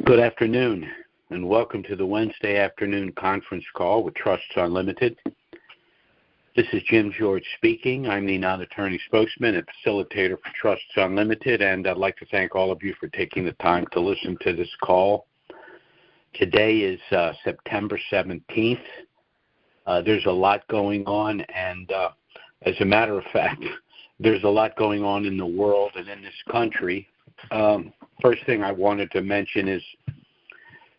Good afternoon, and welcome to the Wednesday afternoon conference call with Trusts Unlimited. This is Jim George speaking. I'm the non-attorney spokesman and facilitator for Trusts Unlimited, and I'd like to thank all of you for taking the time to listen to this call. Today is September 17th. There's a lot going on, and as a matter of fact, there's a lot going on in the world and in this country. First thing I wanted to mention is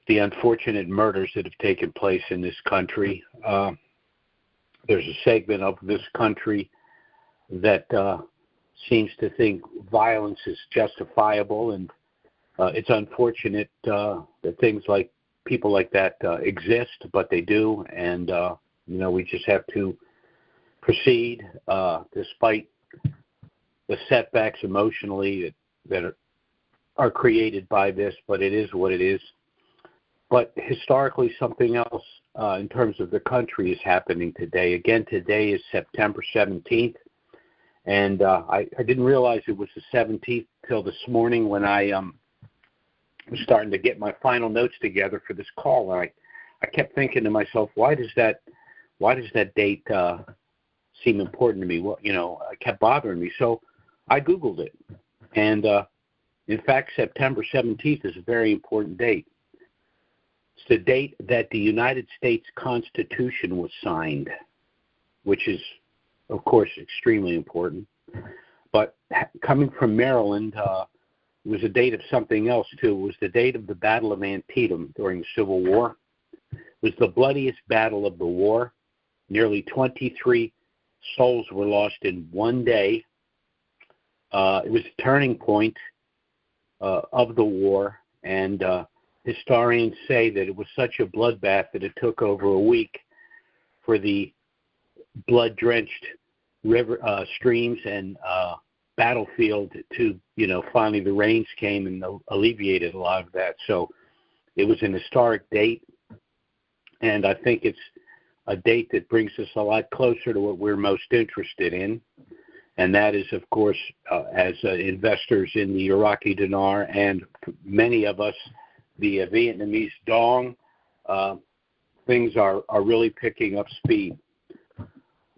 the unfortunate murders that have taken place in this country. There's a segment of this country that seems to think violence is justifiable, and it's unfortunate that things like people like that exist, but they do, and we just have to proceed despite the setbacks emotionally that are created by this, but it is what it is. But historically, something else in terms of the country is happening today. Again, today is September 17th, and I didn't realize it was the 17th till this morning when I was starting to get my final notes together for this call. And I kept thinking to myself, why does that date seem important to me? Well, it kept bothering me. So I Googled it, and in fact, September 17th is a very important date. It's the date that the United States Constitution was signed, which is, of course, extremely important. But coming from Maryland, it was a date of something else, too. It was the date of the Battle of Antietam during the Civil War. It was the bloodiest battle of the war. Nearly 23 souls were lost in one day. It was a turning point of the war, and historians say that it was such a bloodbath that it took over a week for the blood-drenched river streams and battlefield to, finally the rains came and alleviated a lot of that. So it was an historic date, and I think it's a date that brings us a lot closer to what we're most interested in. And that is, of course, as investors in the Iraqi dinar and many of us, the Vietnamese dong, things are really picking up speed.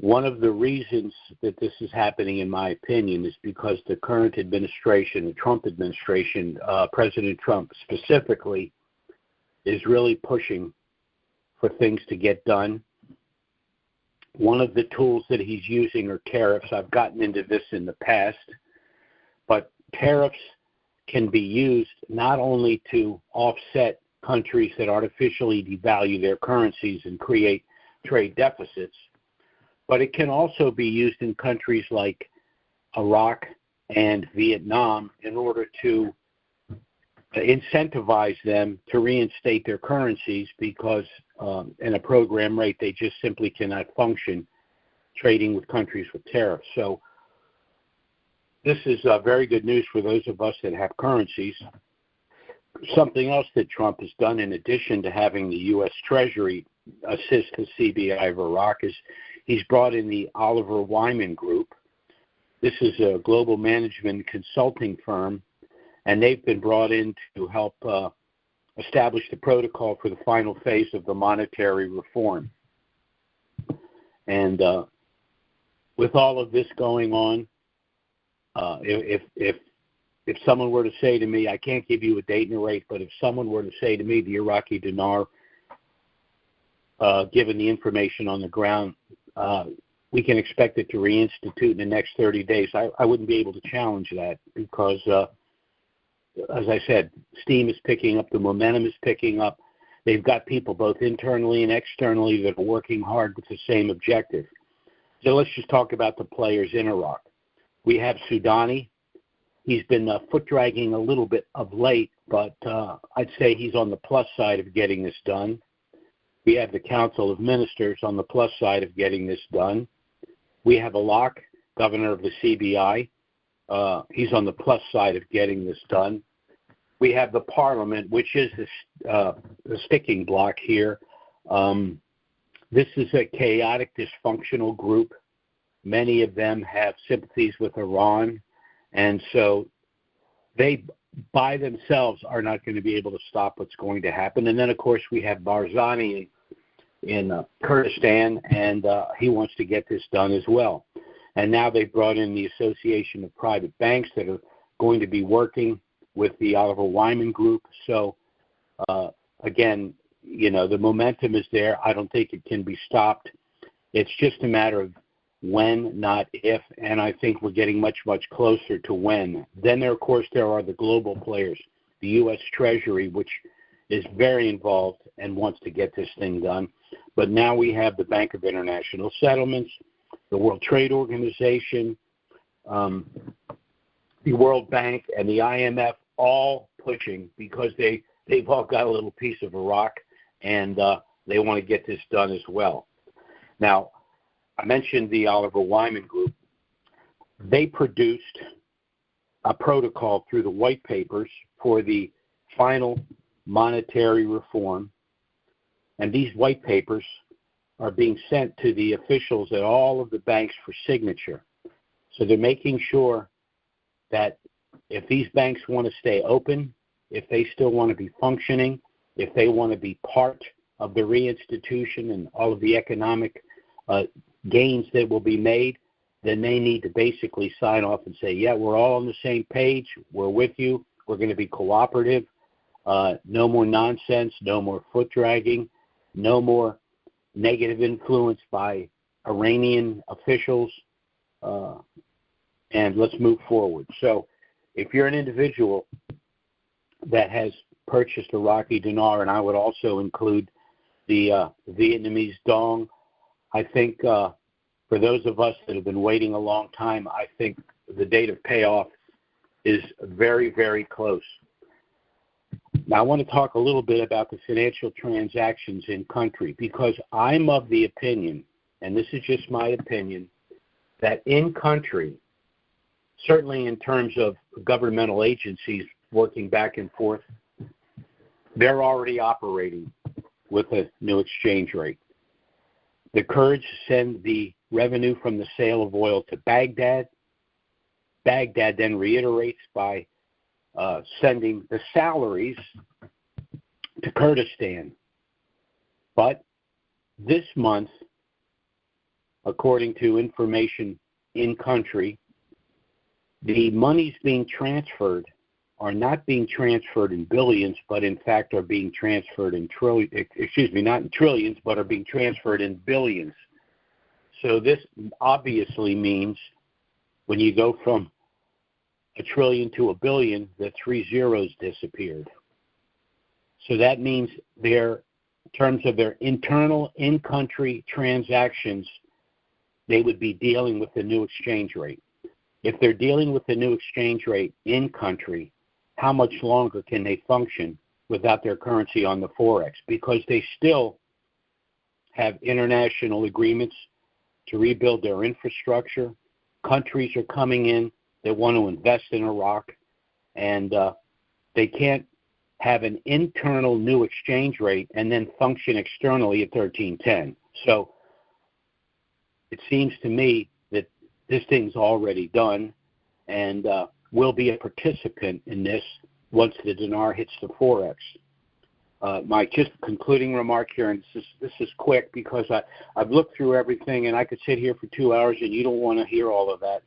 One of the reasons that this is happening, in my opinion, is because the current administration, the Trump administration, President Trump specifically, is really pushing for things to get done. One of the tools that he's using are tariffs. I've gotten into this in the past, but tariffs can be used not only to offset countries that artificially devalue their currencies and create trade deficits, but it can also be used in countries like Iraq and Vietnam in order to incentivize them to reinstate their currencies because in a program rate they just simply cannot function trading with countries with tariffs. So this is very good news for those of us that have currencies. Something else that Trump has done in addition to having the U.S. Treasury assist the CBI of Iraq is he's brought in the Oliver Wyman Group. This is a global management consulting firm, and they've been brought in to help establish the protocol for the final phase of the monetary reform. And with all of this going on, if someone were to say to me, I can't give you a date and a rate, but if someone were to say to me the Iraqi dinar, given the information on the ground, we can expect it to reinstitute in the next 30 days, I wouldn't be able to challenge that because as I said, steam is picking up, the momentum is picking up. They've got people both internally and externally that are working hard with the same objective. So let's just talk about the players in Iraq. We have Soudani. He's been foot-dragging a little bit of late, but I'd say he's on the plus side of getting this done. We have the Council of Ministers on the plus side of getting this done. We have Alak, governor of the CBI. He's on the plus side of getting this done. We have the Parliament, which is the sticking block here. This is a chaotic, dysfunctional group. Many of them have sympathies with Iran, and so they by themselves are not going to be able to stop what's going to happen. And then, of course, we have Barzani in Kurdistan, and he wants to get this done as well. And now they've brought in the Association of Private Banks that are going to be working with the Oliver Wyman Group. So, again, the momentum is there. I don't think it can be stopped. It's just a matter of when, not if, and I think we're getting much, much closer to when. Then, of course, there are the global players, the U.S. Treasury, which is very involved and wants to get this thing done. But now we have the Bank of International Settlements, the World Trade Organization, the World Bank, and the IMF all pushing because they've all got a little piece of Iraq, and they want to get this done as well. Now, I mentioned the Oliver Wyman Group. They produced a protocol through the white papers for the final monetary reform, and these white papers are being sent to the officials at all of the banks for signature. So they're making sure that if these banks want to stay open, if they still want to be functioning, if they want to be part of the reinstitution and all of the economic gains that will be made, then they need to basically sign off and say, yeah, we're all on the same page, we're with you, we're going to be cooperative, no more nonsense, no more foot dragging, no more negative influence by Iranian officials, and let's move forward. So if you're an individual that has purchased Iraqi dinar, and I would also include the Vietnamese dong, I think for those of us that have been waiting a long time, I think the date of payoff is very, very close. Now, I want to talk a little bit about the financial transactions in country, because I'm of the opinion, and this is just my opinion, that in country, certainly in terms of governmental agencies working back and forth, they're already operating with a new exchange rate. The Kurds send the revenue from the sale of oil to Baghdad. Baghdad then reiterates by sending the salaries to Kurdistan. But this month, according to information in country, the monies being transferred are not being transferred in billions, but in fact are being transferred in not in trillions, but are being transferred in billions. So this obviously means when you go from a trillion to a billion, the 3 zeros disappeared. So that means in terms of their internal in-country transactions, they would be dealing with the new exchange rate. If they're dealing with the new exchange rate in country, how much longer can they function without their currency on the Forex? Because they still have international agreements to rebuild their infrastructure. Countries are coming in that want to invest in Iraq, and they can't have an internal new exchange rate and then function externally at 1310. So it seems to me that this thing's already done, and we'll be a participant in this once the dinar hits the Forex. My just concluding remark here, and this is quick because I've looked through everything, and I could sit here for 2 hours, and you don't want to hear all of that.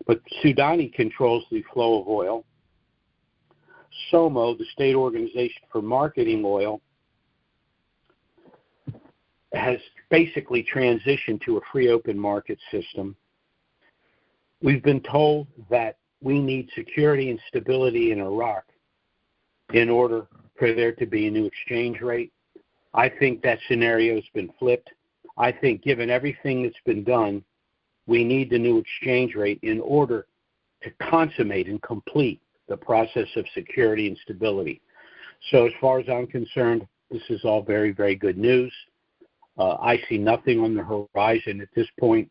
But Sudani controls the flow of oil. SOMO, the State Organization for Marketing Oil, has basically transitioned to a free open market system. We've been told that we need security and stability in Iraq in order for there to be a new exchange rate. I think that scenario has been flipped. I think given everything that's been done, we need the new exchange rate in order to consummate and complete the process of security and stability. So as far as I'm concerned, this is all very, very good news. I see nothing on the horizon at this point,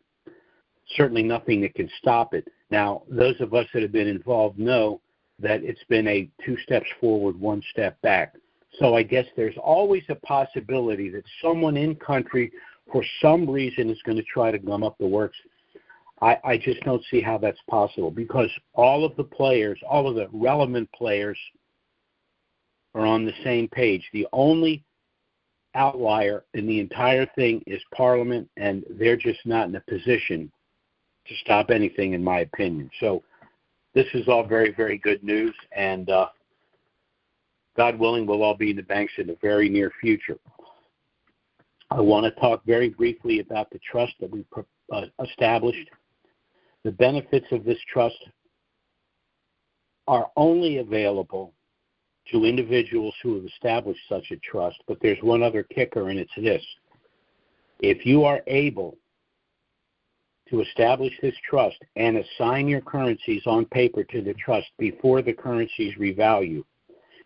certainly nothing that can stop it. Now, those of us that have been involved know that it's been a 2 steps forward, 1 step back. So I guess there's always a possibility that someone in country, for some reason, is going to try to gum up the works. I just don't see how that's possible, because all of the players, all of the relevant players are on the same page. The only outlier in the entire thing is Parliament, and they're just not in a position to stop anything, in my opinion. So this is all very, very good news, and God willing, we'll all be in the banks in the very near future. I want to talk very briefly about the trust that we established. The benefits of this trust are only available to individuals who have established such a trust, but there's one other kicker, and it's this. If you are able to establish this trust and assign your currencies on paper to the trust before the currencies revalue,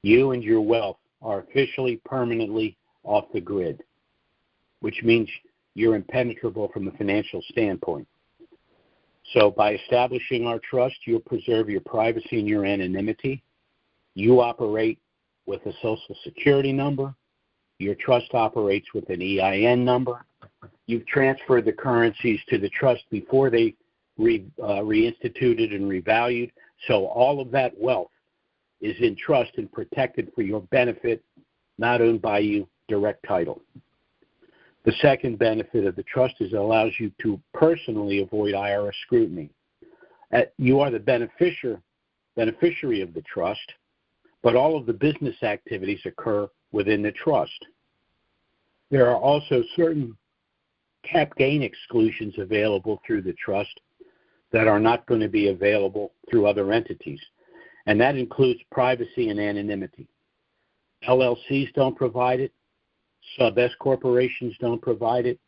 you and your wealth are officially permanently off the grid, which means you're impenetrable from a financial standpoint. So by establishing our trust, you'll preserve your privacy and your anonymity. You operate with a Social Security number. Your trust operates with an EIN number. You've transferred the currencies to the trust before they reinstituted and revalued. So all of that wealth is in trust and protected for your benefit, not owned by you, direct title. The second benefit of the trust is it allows you to personally avoid IRS scrutiny. You are the beneficiary of the trust, but all of the business activities occur within the trust. There are also certain cap gain exclusions available through the trust that are not going to be available through other entities, and that includes privacy and anonymity. LLCs don't provide it. Sub-S corporations don't provide it.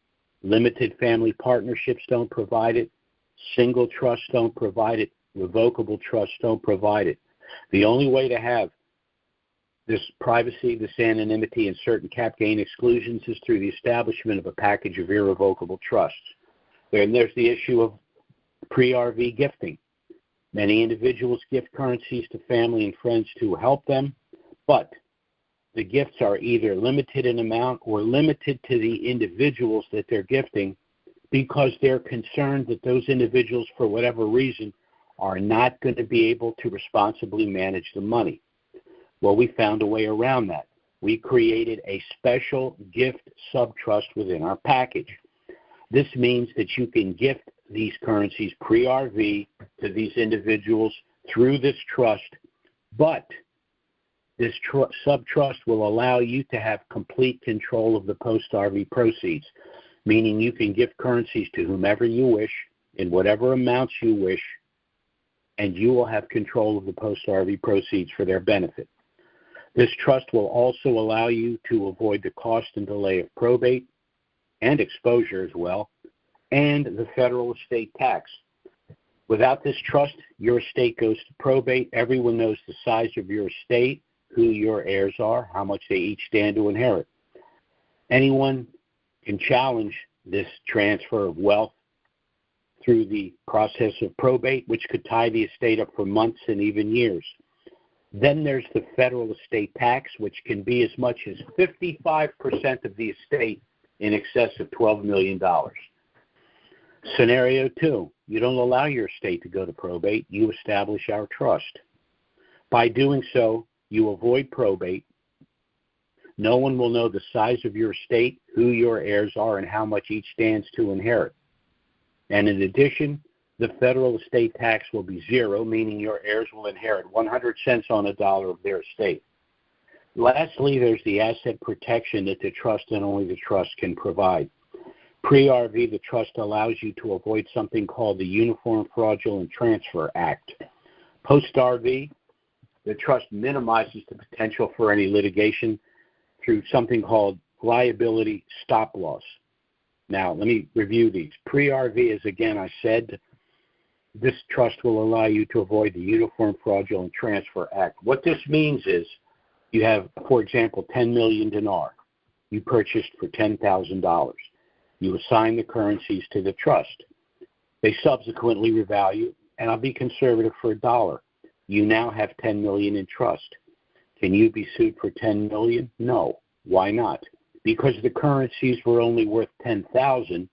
Limited family partnerships don't provide it. Single trusts don't provide it. Revocable trusts don't provide it. The only way to have this privacy, this anonymity, and certain cap gain exclusions is through the establishment of a package of irrevocable trusts. Then there's the issue of pre-RV gifting. Many individuals gift currencies to family and friends to help them, but the gifts are either limited in amount or limited to the individuals that they're gifting because they're concerned that those individuals, for whatever reason, are not going to be able to responsibly manage the money. Well, we found a way around that. We created a special gift subtrust within our package. This means that you can gift these currencies pre-RV to these individuals through this trust, but this sub-trust will allow you to have complete control of the post-RV proceeds, meaning you can gift currencies to whomever you wish in whatever amounts you wish, and you will have control of the post-RV proceeds for their benefit. This trust will also allow you to avoid the cost and delay of probate and exposure as well, and the federal estate tax. Without this trust, your estate goes to probate. Everyone knows the size of your estate, who your heirs are, how much they each stand to inherit. Anyone can challenge this transfer of wealth through the process of probate, which could tie the estate up for months and even years. Then there's the federal estate tax, which can be as much as 55% of the estate in excess of $12 million. Scenario 2, you don't allow your estate to go to probate, you establish our trust. By doing so, you avoid probate. No one will know the size of your estate, who your heirs are, and how much each stands to inherit. And in addition, the federal estate tax will be zero, meaning your heirs will inherit 100 cents on a dollar of their estate. Lastly, there's the asset protection that the trust and only the trust can provide. Pre-RV, the trust allows you to avoid something called the Uniform Fraudulent Transfer Act. Post-RV, the trust minimizes the potential for any litigation through something called liability stop-loss. Now, let me review these. Pre-RV, as again I said, this trust will allow you to avoid the Uniform Fraudulent Transfer Act. What this means is you have, for example, 10 million dinar. You purchased for $10,000. You assign the currencies to the trust. They subsequently revalue, and I'll be conservative for $1. You now have 10 million in trust. Can you be sued for 10 million? No. Why not? Because the currencies were only worth 10,000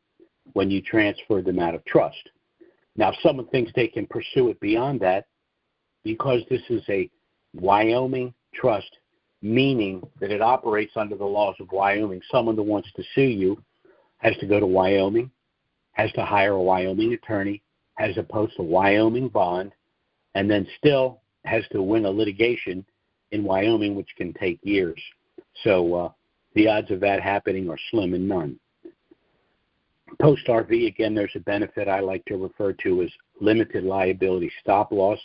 when you transferred them out of trust. Now, if someone thinks they can pursue it beyond that, because this is a Wyoming trust, meaning that it operates under the laws of Wyoming, someone that wants to sue you has to go to Wyoming, has to hire a Wyoming attorney, has to post a Wyoming bond, and then still has to win a litigation in Wyoming, which can take years. So the odds of that happening are slim and none. Post RV, again, there's a benefit I like to refer to as limited liability stop loss.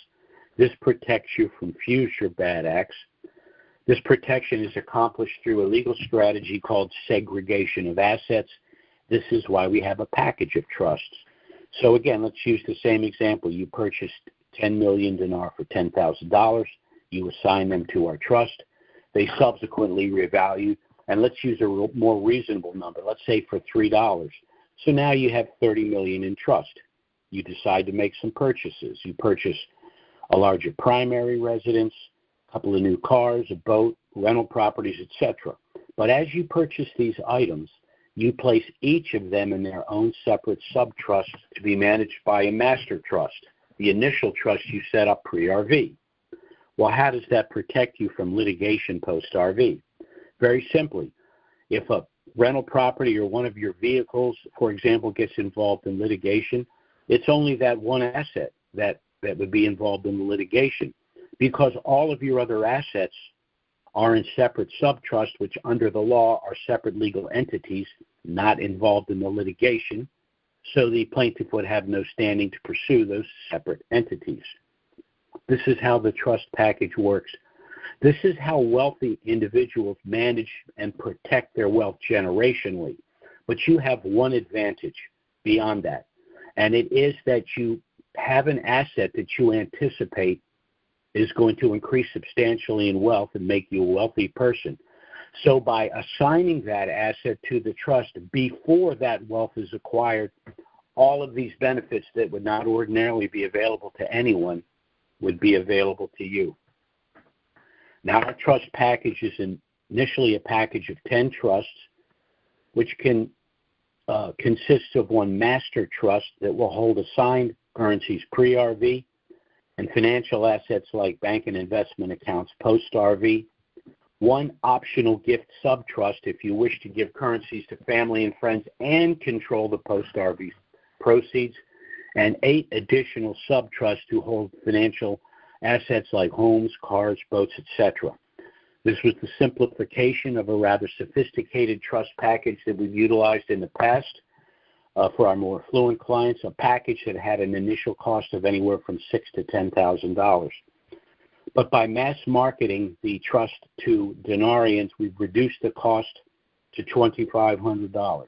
This protects you from future bad acts. This protection is accomplished through a legal strategy called segregation of assets. This is why we have a package of trusts. So again, let's use the same example. You purchased 10 million dinar for $10,000. You assign them to our trust. They subsequently revalue, and let's use a more reasonable number. Let's say for $3. So now you have 30 million in trust. You decide to make some purchases. You purchase a larger primary residence, a couple of new cars, a boat, rental properties, etc. But as you purchase these items, you place each of them in their own separate sub-trust to be managed by a master trust, the initial trust you set up pre-RV. Well, how does that protect you from litigation post-RV? Very simply, if a rental property or one of your vehicles, for example, gets involved in litigation, it's only that one asset that would be involved in the litigation, because all of your other assets are in separate sub-trusts, which under the law are separate legal entities not involved in the litigation, so the plaintiff would have no standing to pursue those separate entities. This is how the trust package works. This is how wealthy individuals manage and protect their wealth generationally. But you have one advantage beyond that, and it is that you have an asset that you anticipate is going to increase substantially in wealth and make you a wealthy person. So by assigning that asset to the trust before that wealth is acquired, all of these benefits that would not ordinarily be available to anyone would be available to you. Now, our trust package is initially a package of 10 trusts, which can consist of one master trust that will hold assigned currencies pre-RV and financial assets like bank and investment accounts post-RV, one optional gift sub-trust if you wish to give currencies to family and friends and control the post-RV proceeds, and 8 additional sub-trusts to hold financial assets like homes, cars, boats, etc. This was the simplification of a rather sophisticated trust package that we've utilized in the past for our more affluent clients, a package that had an initial cost of anywhere from $6,000 to $10,000. But by mass marketing the trust to denarians, we've reduced the cost to $2,500.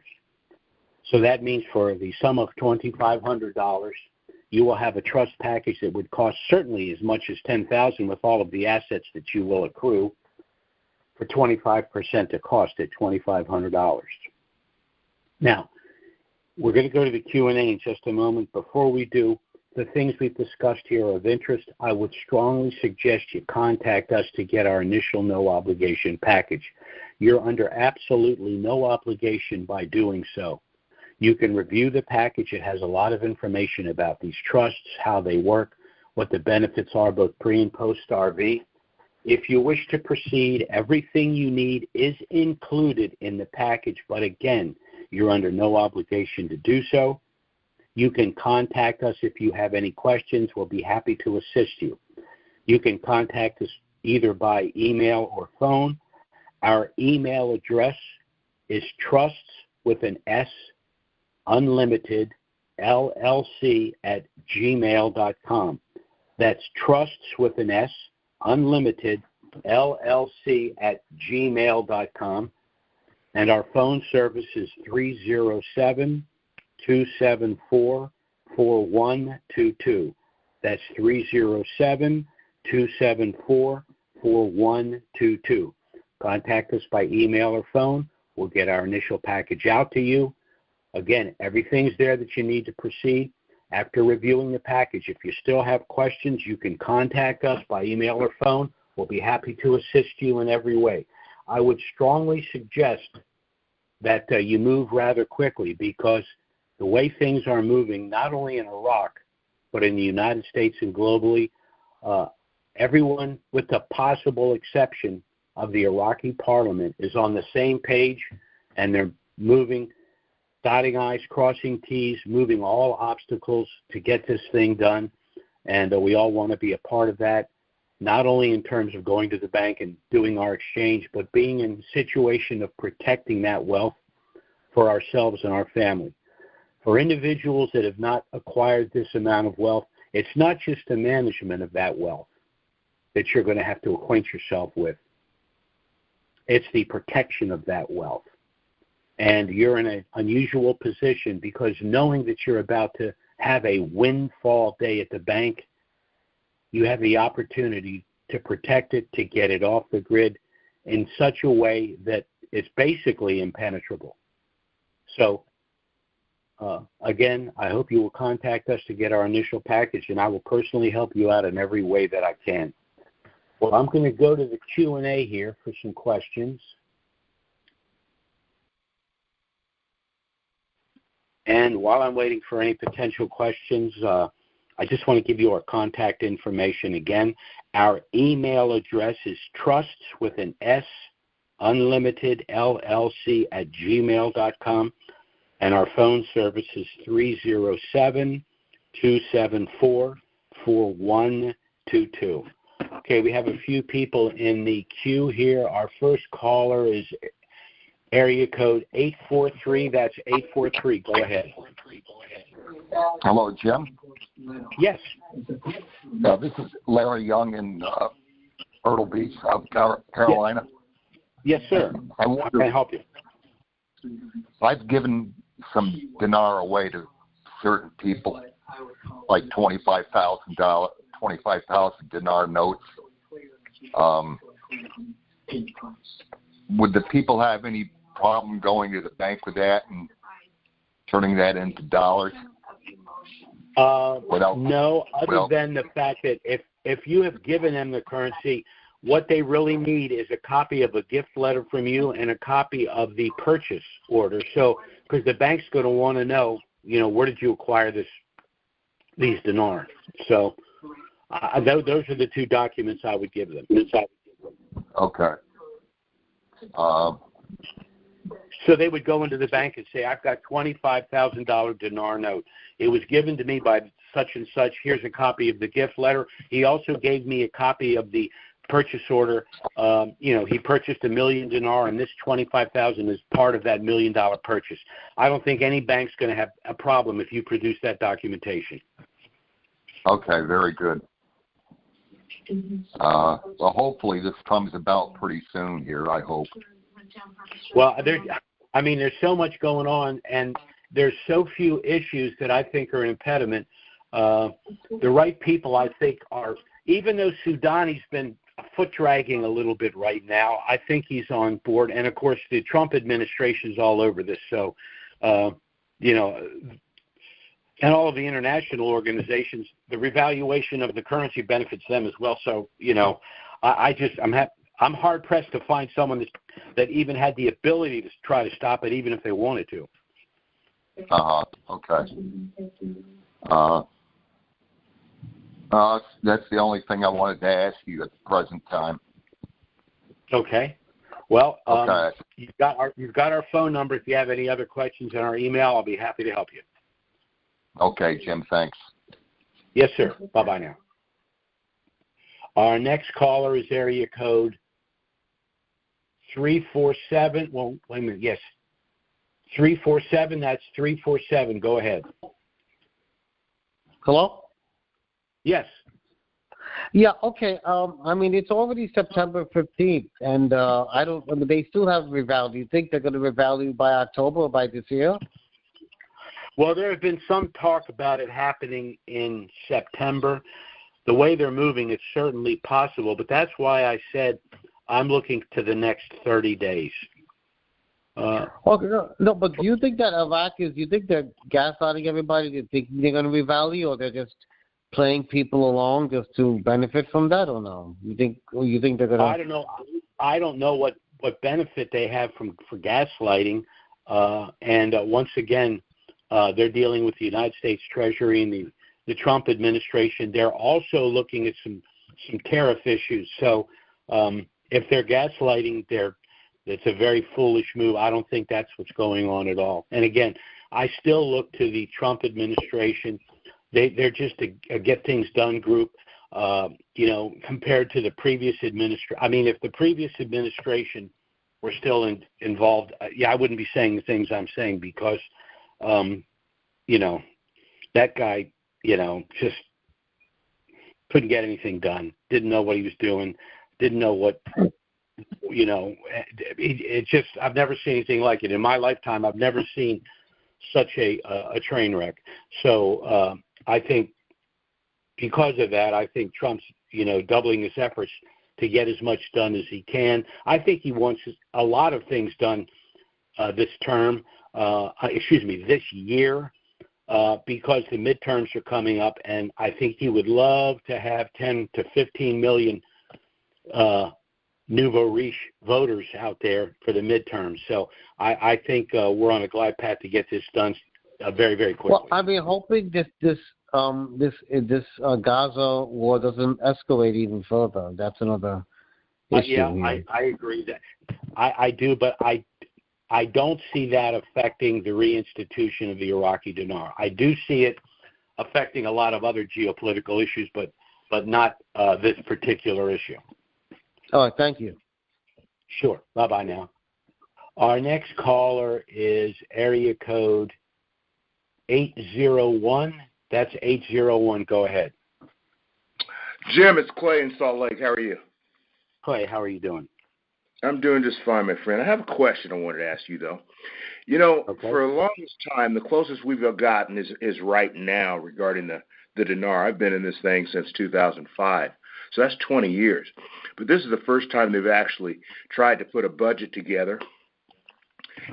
So that means for the sum of $2,500, you will have a trust package that would cost certainly as much as $10,000 with all of the assets that you will accrue for 25% of cost at $2,500. Now, we're going to go to the Q&A in just a moment. Before we do, the things we've discussed here are of interest. I would strongly suggest you contact us to get our initial no-obligation package. You're under absolutely no obligation by doing so. You can review the package. It has a lot of information about these trusts, how they work, what the benefits are both pre- and post-RV. If you wish to proceed, everything you need is included in the package, but again, you're under no obligation to do so. You can contact us if you have any questions. We'll be happy to assist you. You can contact us either by email or phone. Our email address is trusts with an S, unlimited, LLC at gmail.com. That's trusts with an S, unlimited, LLC at gmail.com. And our phone service is 307-274-4122. That's 307-274-4122. Contact us by email or phone. We'll get our initial package out to you. Again, everything's there that you need to proceed. After reviewing the package, if you still have questions, you can contact us by email or phone. We'll be happy to assist you in every way. I would strongly suggest that you move rather quickly, because the way things are moving, not only in Iraq, but in the United States and globally, everyone, with the possible exception of the Iraqi parliament, is on the same page, and they're moving, dotting I's, crossing T's, moving all obstacles to get this thing done. And we all want to be a part of that, not only in terms of going to the bank and doing our exchange, but being in a situation of protecting that wealth for ourselves and our family. For individuals that have not acquired this amount of wealth, it's not just the management of that wealth that you're going to have to acquaint yourself with. It's the protection of that wealth. And you're in an unusual position because knowing that you're about to have a windfall day at the bank, you have the opportunity to protect it, to get it off the grid in such a way that it's basically impenetrable. So, again, I hope you will contact us to get our initial package, and I will personally help you out in every way that I can. Well, I'm going to go to the Q&A here for some questions. And while I'm waiting for any potential questions, I just want to give you our contact information again. Our email address is trusts with an S, unlimited LLC at gmail.com. And our phone service is 307-274-4122. Okay, we have a few people in the queue here. Our first caller is area code 843. That's 843. Go ahead. Hello, Jim. Yes. This is Larry Young in Myrtle Beach, South Carolina. Yes, sir. How can I help you? I've given some dinar away to certain people, like $25,000 dinar notes. Would the people have any problem going to the bank with that and turning that into dollars? No, other than the fact that if you have given them the currency, what they really need is a copy of a gift letter from you and a copy of the purchase order. So, because the bank's going to want to know, where did you acquire these dinar? So, those are the two documents I would give them. Okay. So they would go into the bank and say, I've got $25,000 dinar note. It was given to me by such and such. Here's a copy of the gift letter. He also gave me a copy of the purchase order. He purchased $1 million dinar, and this $25,000 is part of that $1 million purchase. I don't think any bank's going to have a problem if you produce that documentation. Okay, very good. Well, hopefully this comes about pretty soon here, I hope. Well, there's so much going on, and there's so few issues that I think are an impediment. The right people, I think, are, even though Soudani's been foot dragging a little bit right now, I think he's on board. And, of course, the Trump administration's all over this. So, and all of the international organizations, the revaluation of the currency benefits them as well. So, I'm hard-pressed to find someone that even had the ability to try to stop it, even if they wanted to. Okay. That's the only thing I wanted to ask you at the present time. Okay. Well, okay. You've got our phone number. If you have any other questions, and our email, I'll be happy to help you. Okay, Jim. Thanks. Yes, sir. Bye-bye now. Our next caller is area code 347. Well, wait a minute. Yes. 347. That's 347. Go ahead. Hello? Yes. Yeah, okay. It's already September 15th, and they still have revalue. Do you think they're going to revalue by October or by this year? Well, there have been some talk about it happening in September. The way they're moving, it's certainly possible, but that's why I said I'm looking to the next 30 days. No, but do you think that do you think they're gaslighting everybody? Do you think they're going to revalue, or they're just playing people along just to benefit from that, or no? You think they're going to? I don't know what benefit they have for gaslighting. And once again, they're dealing with the United States Treasury and the the Trump administration. They're also looking at some tariff issues. So if they're gaslighting, it's a very foolish move. I don't think that's what's going on at all. And again, I still look to the Trump administration. They're just a get things done group. Compared to the previous administration. I mean, if the previous administration were still involved, I wouldn't be saying the things I'm saying because, that guy, just couldn't get anything done. Didn't know what he was doing. Didn't know what, it just, I've never seen anything like it. In my lifetime, I've never seen such a train wreck. So I think, because of that, I think Trump's, doubling his efforts to get as much done as he can. I think he wants a lot of things done this year, because the midterms are coming up, and I think he would love to have 10 to 15 million nouveau riche voters out there for the midterms. So I think we're on a glide path to get this done very, very quickly. Well, I mean, hoping this Gaza war doesn't escalate even further. That's another issue. I agree that I do, but I don't see that affecting the reinstitution of the Iraqi dinar. I do see it affecting a lot of other geopolitical issues, but not this particular issue. All right, thank you. Sure. Bye-bye now. Our next caller is area code 801. That's 801. Go ahead. Jim, it's Clay in Salt Lake. How are you? Clay, how are you doing? I'm doing just fine, my friend. I have a question I wanted to ask you, though. Okay. For the longest time, the closest we've gotten is right now regarding the dinar. I've been in this thing since 2005, so that's 20 years. But this is the first time they've actually tried to put a budget together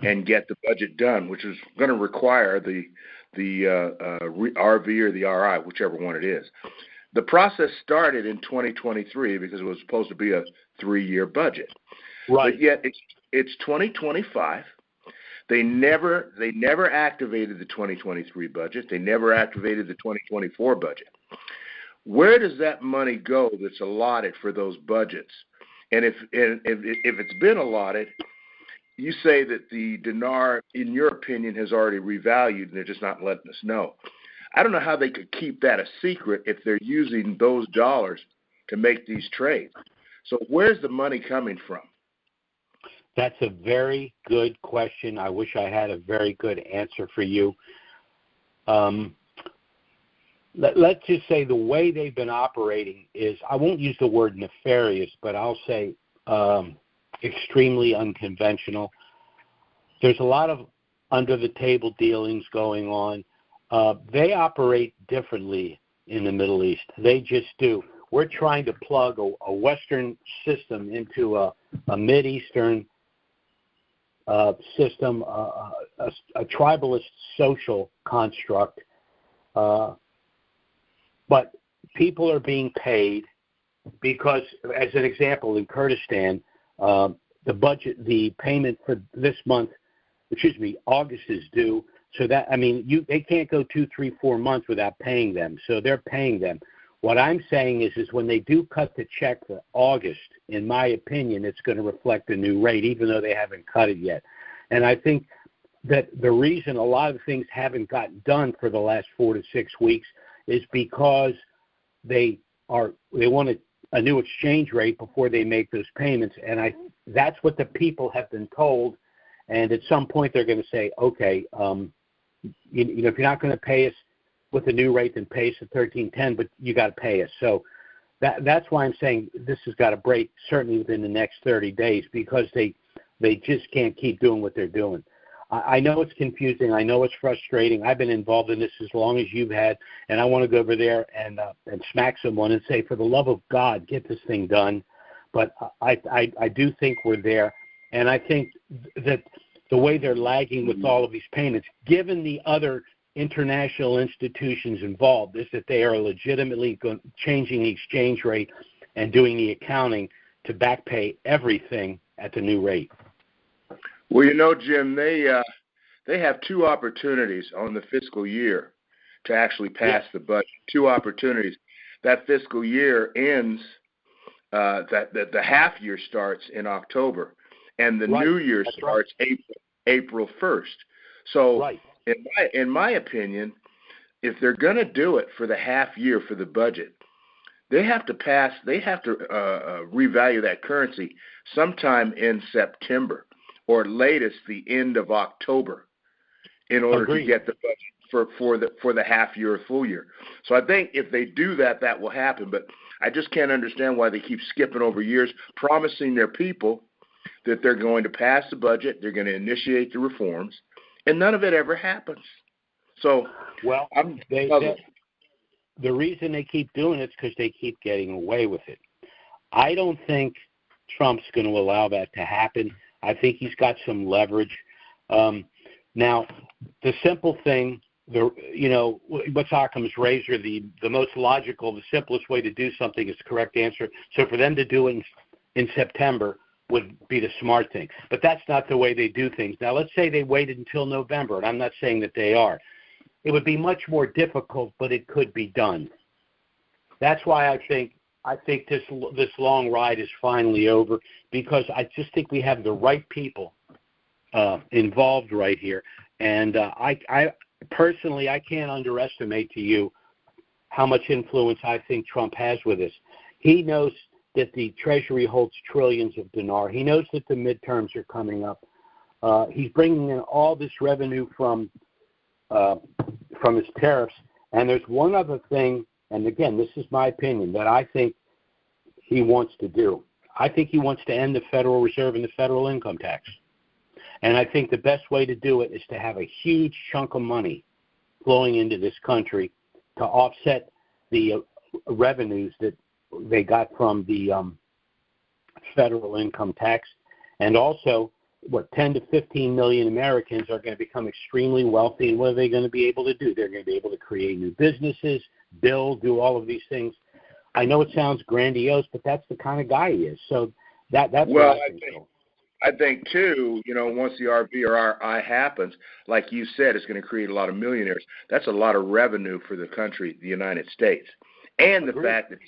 and get the budget done, which is going to require the RV or the RI, whichever one it is. The process started in 2023 because it was supposed to be a 3-year budget. Right. But yet it's 2025. They never activated the 2023 budget. They never activated the 2024 budget. Where does that money go that's allotted for those budgets? And if it's been allotted, you say that the dinar, in your opinion, has already revalued, and they're just not letting us know. I don't know how they could keep that a secret if they're using those dollars to make these trades. So where's the money coming from? That's a very good question. I wish I had a very good answer for you. Let's just say the way they've been operating is, I won't use the word nefarious, but I'll say extremely unconventional. There's a lot of under-the-table dealings going on. They operate differently in the Middle East. They just do. We're trying to plug a Western system into a Mid-Eastern system, a tribalist social construct. But people are being paid because, as an example, in Kurdistan, the payment for this month, August is due. So that, they can't go 2, 3, 4 months without paying them. So they're paying them. What I'm saying is when they do cut the check for August, in my opinion, it's going to reflect a new rate, even though they haven't cut it yet. And I think that the reason a lot of things haven't gotten done for the last 4 to 6 weeks is because they want a new exchange rate before they make those payments. And that's what the people have been told. And at some point they're going to say, okay, if you're not going to pay us with the new rate, then pay us at $13.10, but you got to pay us. So that's why I'm saying this has got to break certainly within the next 30 days because they just can't keep doing what they're doing. I know it's confusing. I know it's frustrating. I've been involved in this as long as you've had, and I want to go over there and smack someone and say, for the love of God, get this thing done. But I do think we're there, and I think that the way they're lagging with all of these payments, given the other international institutions involved, is that they are legitimately changing the exchange rate and doing the accounting to back pay everything at the new rate. Well, Jim, they have 2 opportunities on the fiscal year to actually pass the budget. 2 opportunities. That fiscal year ends, the half year starts in October, and the new year starts April 1st. So in my opinion, if they're going to do it for the half year for the budget, they have to revalue that currency sometime in September or latest the end of October in order to get the budget for the half year or full year. So I think if they do that, that will happen. But I just can't understand why they keep skipping over years, promising their people that they're going to pass the budget, they're going to initiate the reforms, and none of it ever happens. So, the reason they keep doing it is because they keep getting away with it. I don't think Trump's going to allow that to happen. I think he's got some leverage. Now, the simple thing, what's Occam's razor? The most logical, the simplest way to do something is the correct answer. So for them to do it in September would be the smart thing. But that's not the way they do things. Now, let's say they waited until November, and I'm not saying that they are. It would be much more difficult, but it could be done. That's why I think this long ride is finally over, because I just think we have the right people involved right here. And I personally, I can't underestimate to you how much influence I think Trump has with this. He knows that the Treasury holds trillions of dinar. He knows that the midterms are coming up. He's bringing in all this revenue from his tariffs. And there's one other thing, and again, this is my opinion, that I think he wants to do. I think he wants to end the Federal Reserve and the federal income tax. And I think the best way to do it is to have a huge chunk of money flowing into this country to offset the revenues that they got from the federal income tax. And also, 10 to 15 million Americans are going to become extremely wealthy, and what are they going to be able to do? They're going to be able to create new businesses, build, do all of these things. I know it sounds grandiose, but that's the kind of guy he is. So that's what I think. I think, too, once the RVRI happens, like you said, it's going to create a lot of millionaires. That's a lot of revenue for the country, the United States. And the fact that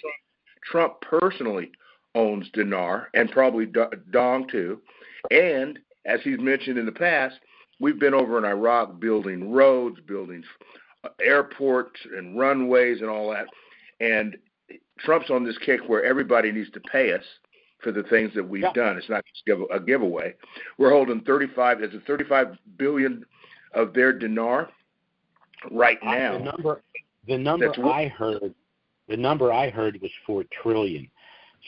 Trump personally owns dinar and probably dong, too. And as he's mentioned in the past, we've been over in Iraq building roads, building airports and runways and all that. And Trump's on this kick where everybody needs to pay us for the things that we've done. It's not just a giveaway. We're holding 35 billion of their dinar right now. The number I heard was 4 trillion.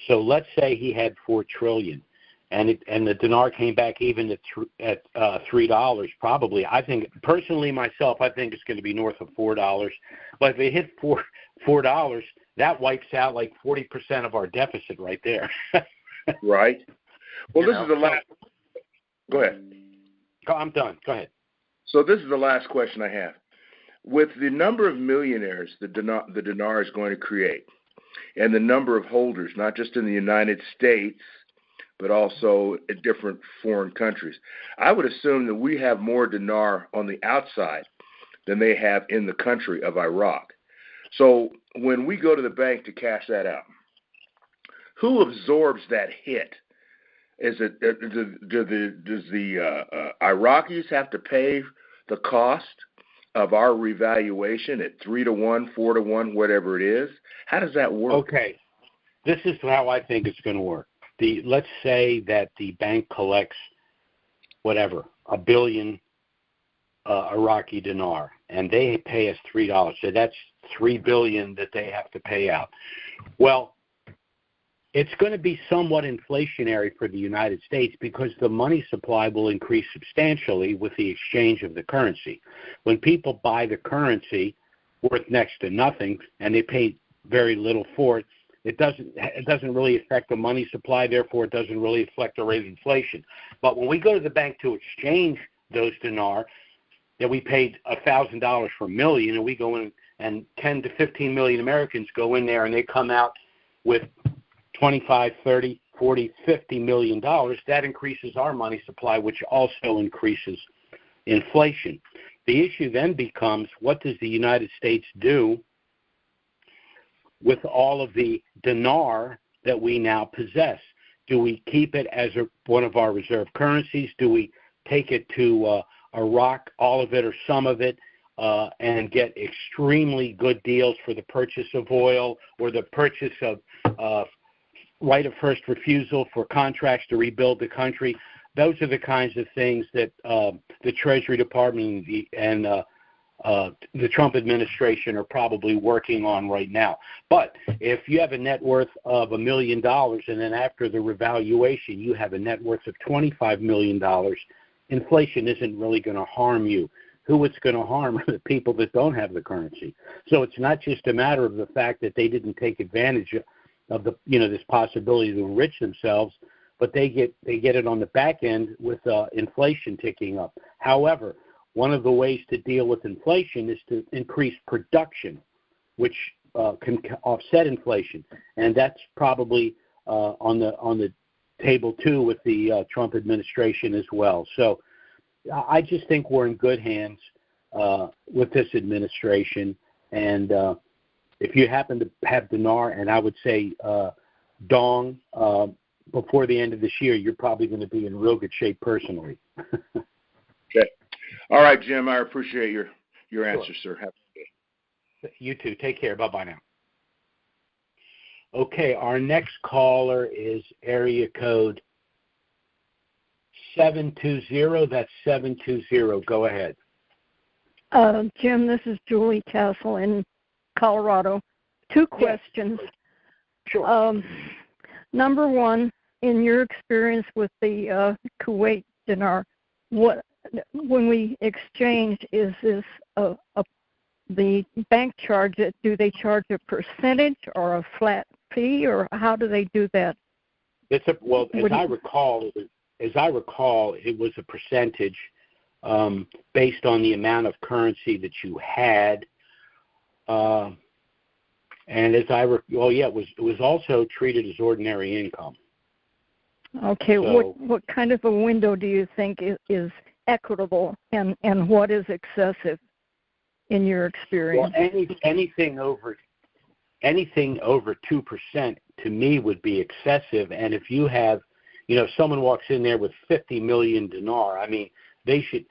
So let's say he had 4 trillion, and the dinar came back even at $3 probably. I think personally myself, I think it's going to be north of $4. But if it hit $4, that wipes out like 40% of our deficit right there. Right. Well, this is the last. Go ahead. I'm done. Go ahead. So this is the last question I have. With the number of millionaires the dinar is going to create, and the number of holders, not just in the United States, but also in different foreign countries, I would assume that we have more dinar on the outside than they have in the country of Iraq. So when we go to the bank to cash that out, who absorbs that hit? Is it does the Iraqis have to pay the cost of our revaluation at 3-to-1, 4-to-1, whatever it is? How does that work? Okay, this is how I think it's going to work. Let's say that the bank collects $1 billion Iraqi dinar, and they pay us $3. So that's $3 billion that they have to pay out. Well, it's going to be somewhat inflationary for the United States because the money supply will increase substantially with the exchange of the currency. When people buy the currency worth next to nothing and they pay very little for it, it doesn't really affect the money supply, therefore it doesn't really affect the rate of inflation. But when we go to the bank to exchange those dinar, that we paid $1,000 for a million, and we go in and 10 to 15 million Americans go in there and they come out with 25, 30, 40, $50 million, that increases our money supply, which also increases inflation. The issue then becomes, what does the United States do with all of the dinar that we now possess? Do we keep it as one of our reserve currencies? Do we take it to Iraq, all of it or some of it, and get extremely good deals for the purchase of oil or the purchase of right of first refusal for contracts to rebuild the country? Those are the kinds of things that the Treasury Department and the Trump administration are probably working on right now. But if you have a net worth of $1 million and then after the revaluation you have a net worth of $25 million, inflation isn't really going to harm you. Who it's going to harm are the people that don't have the currency. So it's not just a matter of the fact that they didn't take advantage of the this possibility to enrich themselves, but they get it on the back end with inflation ticking up. However, one of the ways to deal with inflation is to increase production, which can offset inflation, and that's probably on the table too with the Trump administration as well. So I just think we're in good hands with this administration, and if you happen to have dinar, and I would say dong, before the end of this year, you're probably going to be in real good shape personally. Okay. All right, Jim, I appreciate your answer, sir. Have a good day. You too. Take care. Bye-bye now. Okay, our next caller is area code 720. That's 720. Go ahead. Jim, this is Julie Castle in Colorado. Two questions. Sure. Number one, in your experience with the Kuwait dinar, when we exchange, is this the bank charge it? Do they charge a percentage or a flat fee, or how do they do that? As I recall, it was a percentage based on the amount of currency that you had. And as it was also treated as ordinary income. Okay, so, what kind of a window do you think is equitable, and what is excessive in your experience? Well, anything over 2% to me would be excessive. And if you have, if someone walks in there with 50 million dinar, I mean, they should.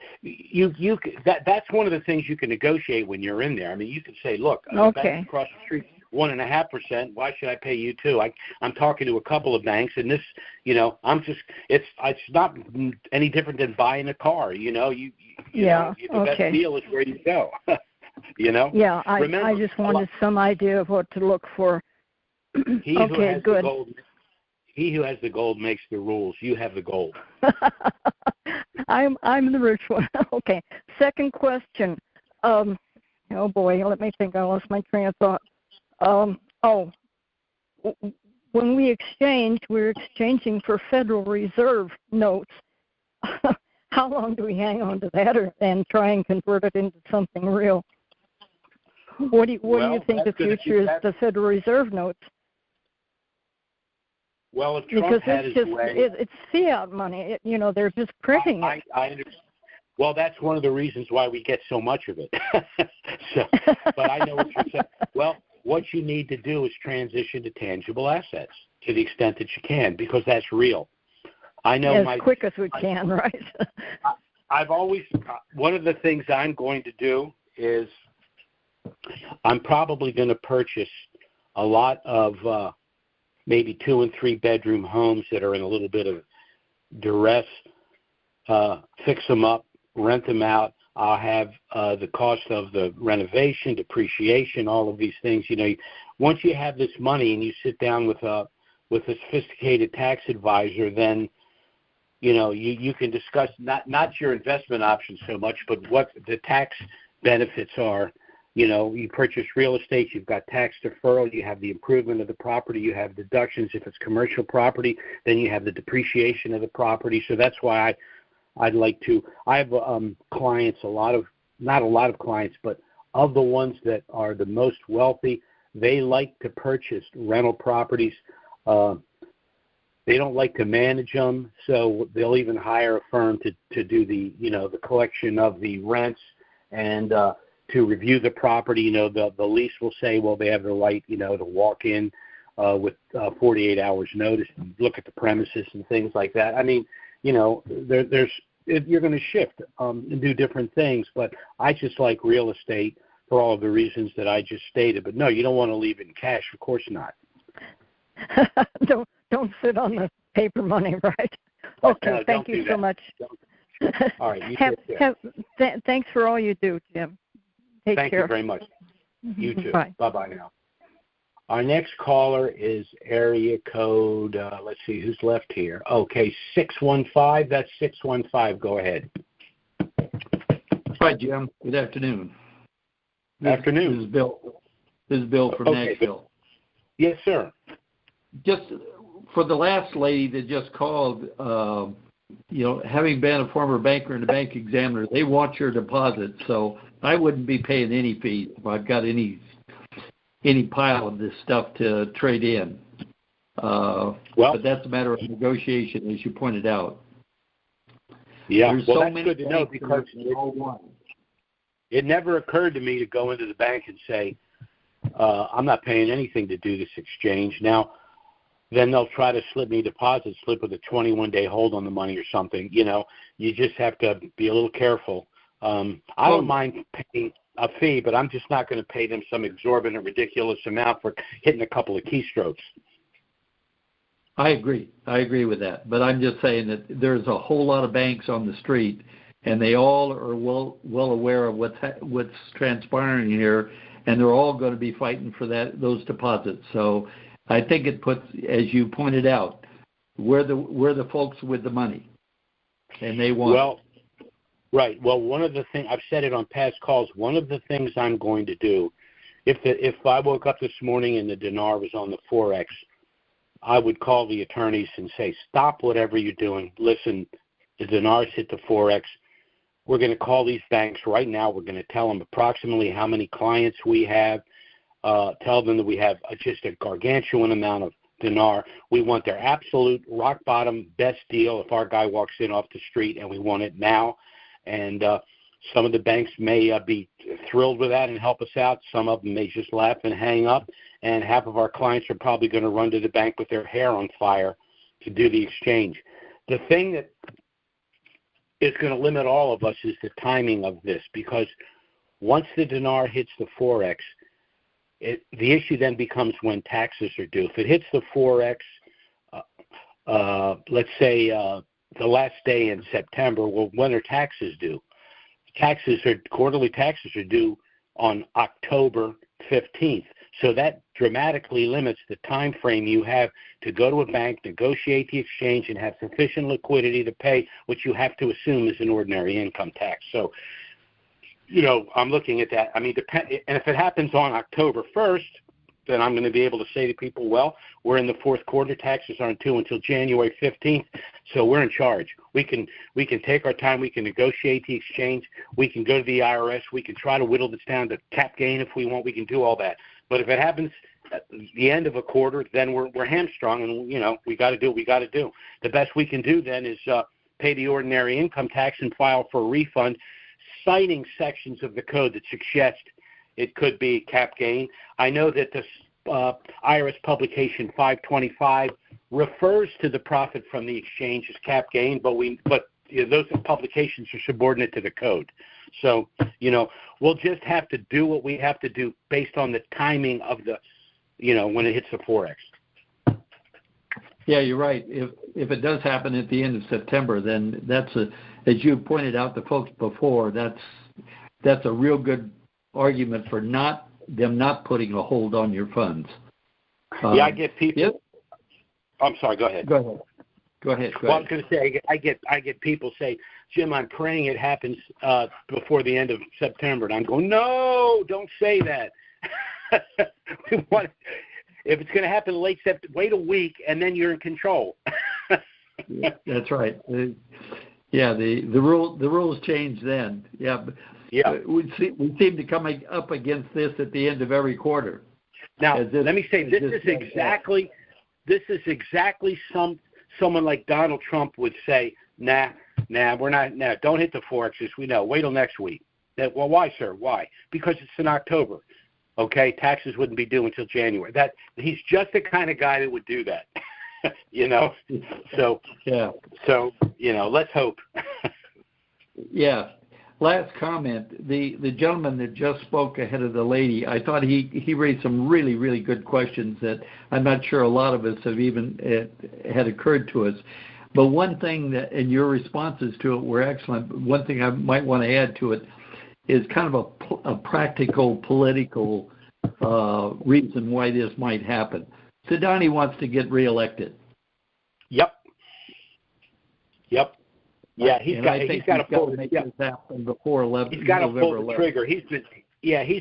That's one of the things you can negotiate when you're in there. I mean, you can say, look, bank across the street, 1.5%. Why should I pay you 2%? I'm talking to a couple of banks, and this, it's not any different than buying a car. The best deal is where you go. Yeah, I just wanted some idea of what to look for. Okay, good. He who has the gold makes the rules. You have the gold. I'm the rich one. Okay. Second question. Oh boy, let me think. I lost my train of thought. When we exchange, we're exchanging for Federal Reserve notes. How long do we hang on to that and try and convert it into something real? What do you think the future is? The Federal Reserve notes. Well, if Trump had his way, it's fiat money. They're just printing it. I understand. Well, that's one of the reasons why we get so much of it. But I know what you're saying. Well, what you need to do is transition to tangible assets to the extent that you can, because that's real. I know as quick as we can, right? I've always one of the things I'm going to do is I'm probably going to purchase a lot of maybe 2 and 3 bedroom homes that are in a little bit of duress, fix them up, rent them out. I'll have the cost of the renovation, depreciation, all of these things. Once you have this money and you sit down with a sophisticated tax advisor, then you can discuss not your investment options so much, but what the tax benefits are. You purchase real estate, you've got tax deferral, you have the improvement of the property, you have deductions. If it's commercial property, then you have the depreciation of the property. So that's why I'd like to. I have clients, not a lot of clients, but of the ones that are the most wealthy, they like to purchase rental properties. They don't like to manage them, so they'll even hire a firm to do the the collection of the rents and to review the property. The lease will say, well, they have the right, to walk in with 48 hours notice and look at the premises and things like that. I mean, you're going to shift and do different things, but I just like real estate for all of the reasons that I just stated. But no, you don't want to leave it in cash. Of course not. Don't sit on the paper money, right? Okay, no, thank you so much. All right, you take care. Thanks for all you do, Jim. Take care. Thank you very much. You too. Bye. Bye-bye now. Our next caller is area code, let's see, who's left here? Okay, 615. That's 615. Go ahead. Hi, Jim. Good afternoon. Afternoon. This is Bill. This is Bill from Nashville. Yes, sir. Just for the last lady that just called, having been a former banker and a bank examiner, they want your deposit. So I wouldn't be paying any fees if I've got any pile of this stuff to trade in. But that's a matter of negotiation, as you pointed out. Yeah, There's that's good to know, because it never occurred to me to go into the bank and say, I'm not paying anything to do this exchange. Now, then they'll try to slip me a deposit slip with a 21-day hold on the money or something. You just have to be a little careful. I don't mind paying a fee, but I'm just not going to pay them some exorbitant, ridiculous amount for hitting a couple of keystrokes. I agree with that. But I'm just saying that there's a whole lot of banks on the street, and they all are well aware of what's transpiring here, and they're all going to be fighting for those deposits. So I think it puts, as you pointed out, we're the folks with the money, and they want. Right. Well, one of the things I've said it on past calls. One of the things I'm going to do, if I woke up this morning and the dinar was on the Forex, I would call the attorneys and say, stop whatever you're doing. Listen, the dinar's hit the Forex. We're going to call these banks right now. We're going to tell them approximately how many clients we have. Tell them that we have just a gargantuan amount of dinar. We want their absolute rock bottom best deal if our guy walks in off the street, and we want it now. And some of the banks may be thrilled with that and help us out. Some of them may just laugh and hang up. And half of our clients are probably going to run to the bank with their hair on fire to do the exchange. The thing that is going to limit all of us is the timing of this, because once the dinar hits the Forex, the issue then becomes when taxes are due. If it hits the Forex, let's say the last day in September, well, when are taxes due? Quarterly taxes are due on October 15th. So that dramatically limits the time frame you have to go to a bank, negotiate the exchange, and have sufficient liquidity to pay what you have to assume is an ordinary income tax. So, I'm looking at that. I mean, and if it happens on October 1st, then I'm going to be able to say to people, well, we're in the fourth quarter. Taxes aren't due until January 15th, so we're in charge. We can take our time. We can negotiate the exchange. We can go to the IRS. We can try to whittle this down to cap gain if we want. We can do all that. But if it happens at the end of a quarter, then we're hamstrung, and we got to do what we got to do. The best we can do then is pay the ordinary income tax and file for a refund, citing sections of the code that suggest it could be cap gain. I know that this IRS publication 525 refers to the profit from the exchange as cap gain, but those publications are subordinate to the code. So, we'll just have to do what we have to do based on the timing of the, when it hits the Forex. Yeah, you're right. If it does happen at the end of September, then that's as you pointed out to folks before, that's a real good argument for them not putting a hold on your funds. I get people. Yep. I'm sorry. Go ahead. Go ahead. I was going to say I get people say, Jim, I'm praying it happens before the end of September, and I'm going, no, don't say that. If it's going to happen late September, wait a week, and then you're in control. Yeah, that's right. The rules change then. Yeah. Yeah. We seem to come up against this at the end of every quarter. Now, let me say, this is exactly someone like Donald Trump would say, nah, we're not, don't hit the Forex. We know. Wait till next week. Well, why, sir? Why? Because it's in October. Okay, taxes wouldn't be due until January. He's just the kind of guy that would do that. So yeah. So let's hope. Yeah. Last comment. The gentleman that just spoke ahead of the lady, I thought he raised some really, really good questions that I'm not sure a lot of us have even had occurred to us. But one thing that, and your responses to it were excellent. One thing I might want to add to it is kind of a practical political reason why this might happen. Sidani wants to get reelected. Yep. Yeah, he's got to pull this happen before 11. He's got to pull the 11th. trigger. He's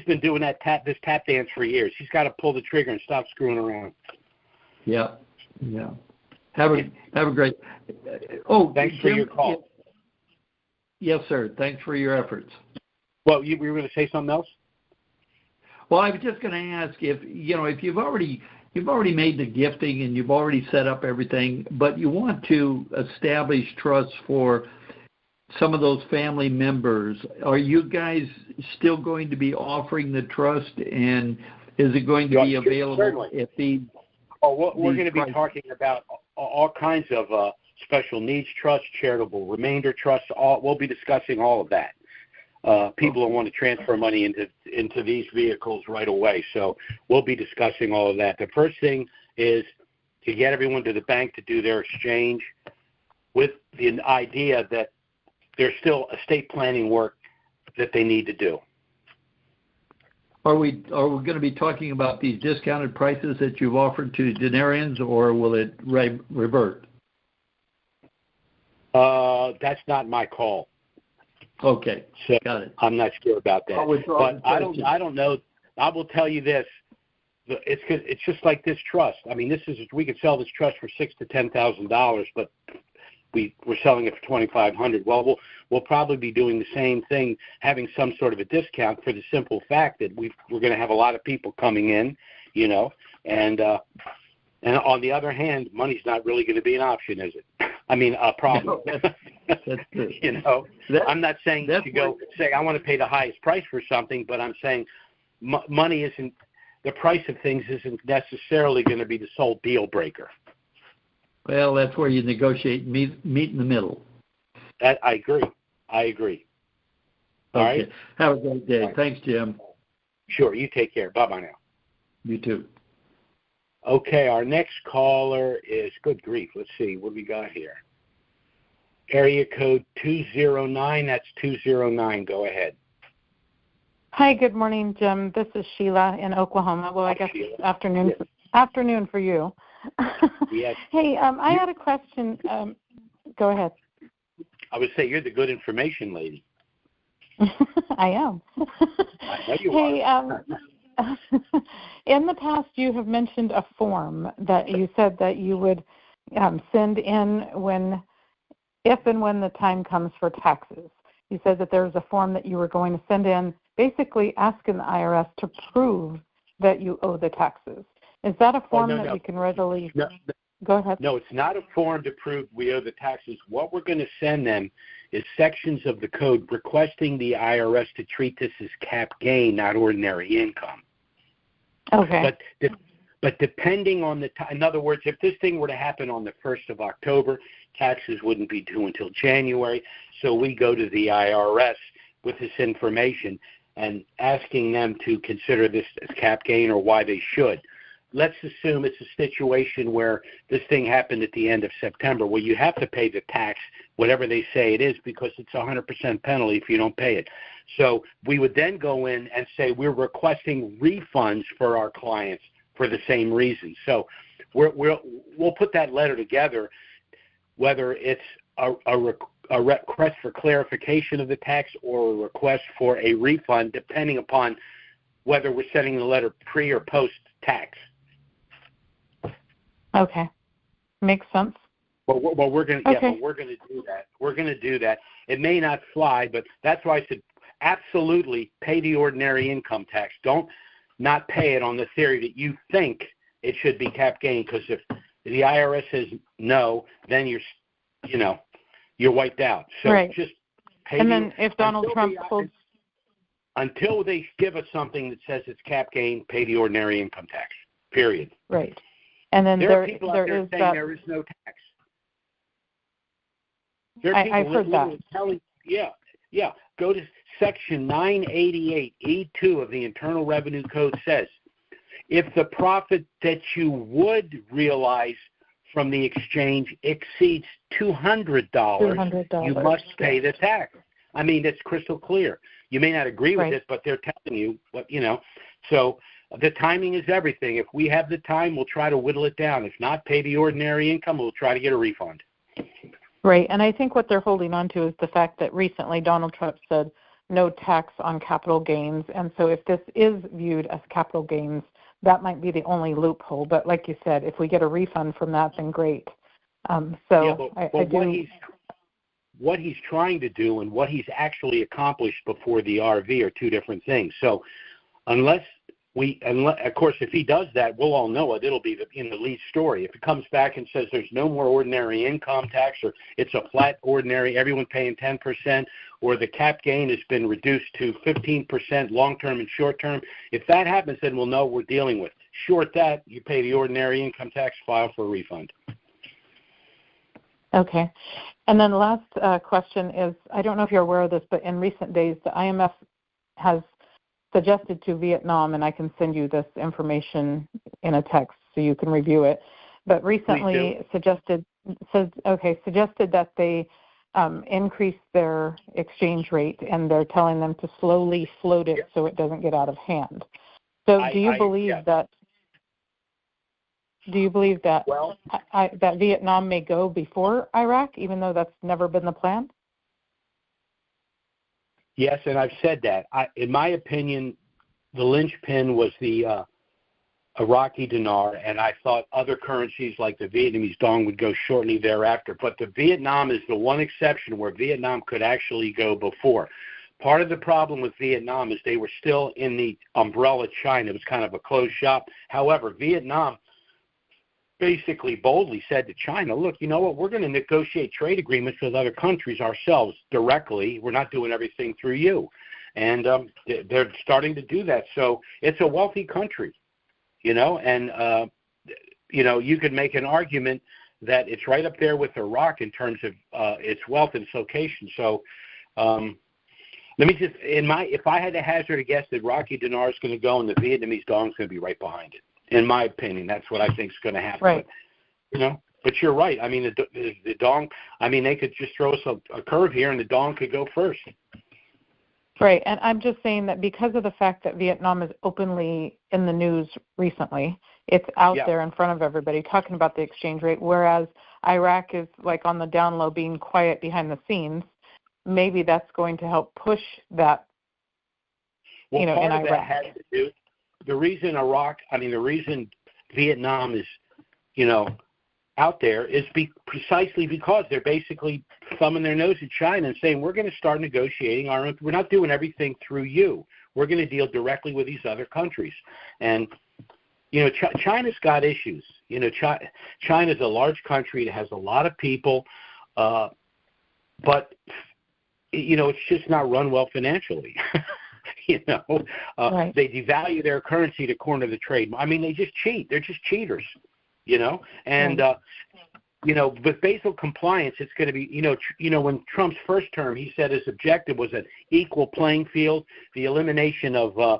been doing this tap dance for years. He's got to pull the trigger and stop screwing around. Yeah. Have a great. Thanks for your call. Yes, sir. Thanks for your efforts. Well, you were going to say something else? Well, I was just going to ask if you've already made the gifting and you've already set up everything, but you want to establish trusts for some of those family members. Are you guys still going to be offering the trust, and is it going to be available at these? Oh, we're going to be talking about all kinds of special needs trusts, charitable remainder trusts. We'll be discussing all of that. People who want to transfer money into these vehicles right away. So we'll be discussing all of that. The first thing is to get everyone to the bank to do their exchange with the idea that there's still estate planning work that they need to do. Are we going to be talking about these discounted prices that you've offered to denarians, or will it revert? That's not my call. Okay, so got it. I'm not sure about that, but I don't know. I will tell you this: it's just like this trust. I mean, we could sell this trust for $6,000 to $10,000, but we're selling it for $2,500. Well, we'll probably be doing the same thing, having some sort of a discount for the simple fact that we're going to have a lot of people coming in, and on the other hand, money's not really going to be an option, is it? I mean, a problem. No, that's true. I'm not saying that you go say I want to pay the highest price for something, but I'm saying money isn't, the price of things isn't necessarily going to be the sole deal breaker. Well, that's where you negotiate, meet in the middle. I agree. All right. Have a great day. Right. Thanks, Jim. Sure. You take care. Bye-bye now. You too. Okay, our next caller is, good grief, let's see, what do we got here? Area code 209, that's 209, go ahead. Hi, good morning, Jim. This is Sheila in Oklahoma. Well, I guess Sheila. Afternoon for you. Yes. Hey, I had a question. Go ahead. I would say you're the good information lady. I am. I know you are. In the past, you have mentioned a form that you said that you would send in if and when the time comes for taxes. You said that there was a form that you were going to send in, basically asking the IRS to prove that you owe the taxes. Is that a form that we can readily? No. Go ahead. No, it's not a form to prove we owe the taxes. What we're going to send them is sections of the code requesting the IRS to treat this as cap gain, not ordinary income. Okay. But depending on the time, in other words, if this thing were to happen on the 1st of October, taxes wouldn't be due until January. So we go to the IRS with this information and asking them to consider this as cap gain or why they should. Let's assume it's a situation where this thing happened at the end of September. Well, you have to pay the tax, whatever they say it is, because it's a 100% penalty if you don't pay it. So we would then go in and say we're requesting refunds for our clients for the same reason. So we'll put that letter together, whether it's a request for clarification of the tax or a request for a refund, depending upon whether we're sending the letter pre or post tax. Okay, makes sense. Well, we're going to do that. We're going to do that. It may not fly, but that's why I said absolutely pay the ordinary income tax. Don't not pay it on the theory that you think it should be cap gain, because if the IRS says no, then you're wiped out. So right. Just pay. And then if Donald Trump pulls, until they give us something that says it's cap gain, pay the ordinary income tax, period. Right. And then there are people out there saying that, there is no tax. There are people I've heard that. telling, yeah. Go to Section 988 E2 of the Internal Revenue Code says, if the profit that you would realize from the exchange exceeds $200, you must pay the tax. I mean, it's crystal clear. You may not agree with this, but they're telling you what, So the timing is everything. If we have the time, we'll try to whittle it down. If not, pay the ordinary income, we'll try to get a refund. Right, and I think what they're holding on to is the fact that recently Donald Trump said no tax on capital gains, and so if this is viewed as capital gains, that might be the only loophole. But like you said, if we get a refund from that, then great. What he's trying to do and what he's actually accomplished before the RV are two different things. So unless of course, if he does that, we'll all know it. It'll be in the lead story. If it comes back and says there's no more ordinary income tax, or it's a flat ordinary, everyone paying 10%, or the cap gain has been reduced to 15% long-term and short-term, if that happens, then we'll know what we're dealing with. Short that, you pay the ordinary income tax, file for a refund. Okay. And then the last question is, I don't know if you're aware of this, but in recent days, the IMF has suggested to Vietnam, and I can send you this information in a text so you can review it, but recently suggested that they increase their exchange rate, and they're telling them to slowly float it so it doesn't get out of hand. So do you believe that that Vietnam may go before Iraq, even though that's never been the plan? Yes, and I've said that. In my opinion, the linchpin was the Iraqi dinar, and I thought other currencies like the Vietnamese dong would go shortly thereafter. But the Vietnam is the one exception where Vietnam could actually go before. Part of the problem with Vietnam is they were still in the umbrella China. It was kind of a closed shop. However, Vietnam basically boldly said to China, look, you know what, we're going to negotiate trade agreements with other countries ourselves directly. We're not doing everything through you. And they're starting to do that. So it's a wealthy country, and, you could make an argument that it's right up there with Iraq in terms of its wealth and its location. So let me just, if I had to hazard a guess, the Iraqi dinar is going to go and the Vietnamese dong is going to be right behind it. In my opinion, that's what I think is going to happen. Right. But you're right. I mean, the dong. I mean, they could just throw us a curve here, and the dong could go first. Right, and I'm just saying that because of the fact that Vietnam is openly in the news recently, it's out there in front of everybody talking about the exchange rate, whereas Iraq is like on the down low, being quiet behind the scenes. Maybe that's going to help push that. Well, part in of Iraq. that has to do. The reason Vietnam is, out there is precisely because they're basically thumbing their nose at China and saying, we're going to start negotiating our own. We're not doing everything through you. We're going to deal directly with these other countries. And, China's got issues. China's a large country. It has a lot of people, but, it's just not run well financially. Right. They devalue their currency to corner the trade. I mean, they just cheat. They're just cheaters, And, with Basel compliance, it's going to be, when Trump's first term, he said his objective was an equal playing field, the elimination of all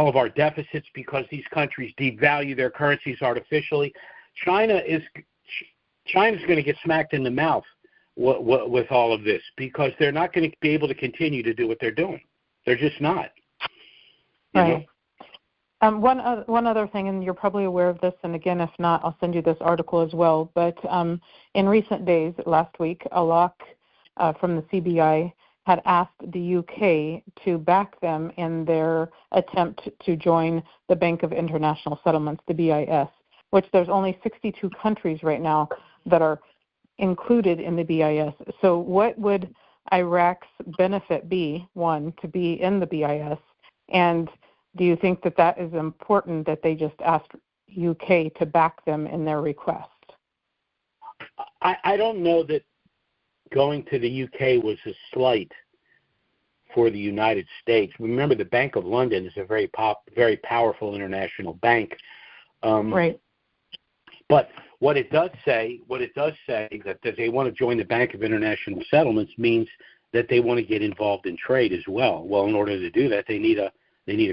of our deficits because these countries devalue their currencies artificially. China's going to get smacked in the mouth with all of this because they're not going to be able to continue to do what they're doing. They're just not. Right. One other thing, and you're probably aware of this, and again, if not, I'll send you this article as well. But in recent days, last week, Alok from the CBI had asked the UK to back them in their attempt to join the Bank of International Settlements, the BIS, which there's only 62 countries right now that are included in the BIS. So what would Iraq's benefit be, one, to be in the BIS, and do you think that is important that they just asked UK to back them in their request? I don't know that going to the UK was a slight for the United States. Remember, the Bank of London is a very powerful international bank. Right. But what it does say that they want to join the Bank of International Settlements means that they want to get involved in trade as well. Well, in order to do that, they need a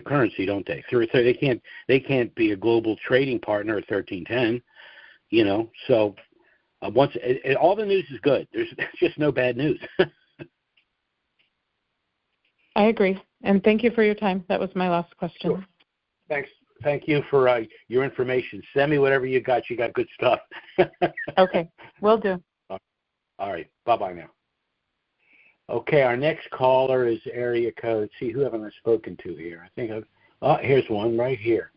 currency, don't they? So they can't be a global trading partner at 1310. So all the news is good. There's just no bad news. I agree. And thank you for your time. That was my last question. Sure. Thanks. Thank you for your information. Send me whatever you got. You got good stuff. Okay. Will do. All right. Bye-bye now. Okay, our next caller is area code. Let's see, who haven't I spoken to here? I think here's one right here.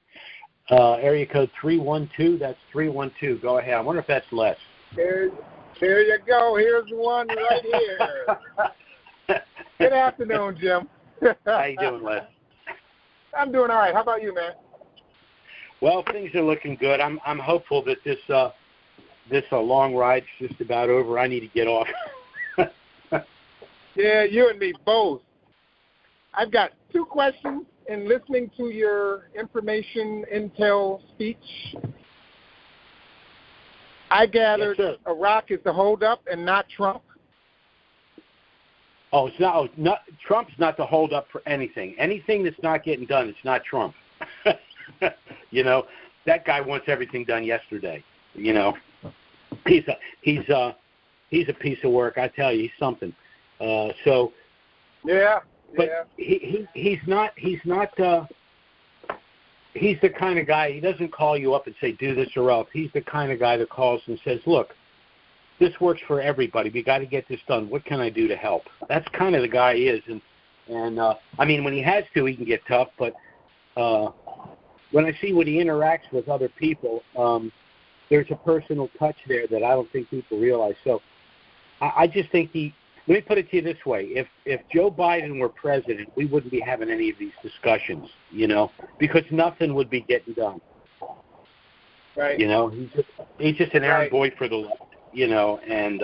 Area code 312. That's 312. Go ahead. I wonder if that's Les. There you go. Here's one right here. Good afternoon, Jim. How you doing, Les? I'm doing all right. How about you, man? Well, things are looking good. I'm hopeful that this long ride's just about over. I need to get off. Yeah, you and me both. I've got two questions in listening to your information intel speech. I gathered Iraq is the holdup and not Trump. Oh, it's not. Trump's not the holdup for anything. Anything that's not getting done, it's not Trump. That guy wants everything done yesterday. He's a piece of work. I tell you, he's something. But he's not. He's the kind of guy. He doesn't call you up and say do this or else. He's the kind of guy that calls and says, look, this works for everybody. We got to get this done. What can I do to help? That's kind of the guy he is. And I mean, when he has to, he can get tough. But when I see when he interacts with other people, there's a personal touch there that I don't think people realize. So I just think let me put it to you this way. If Joe Biden were president, we wouldn't be having any of these discussions, because nothing would be getting done. Right. He's just an errand boy for the left, and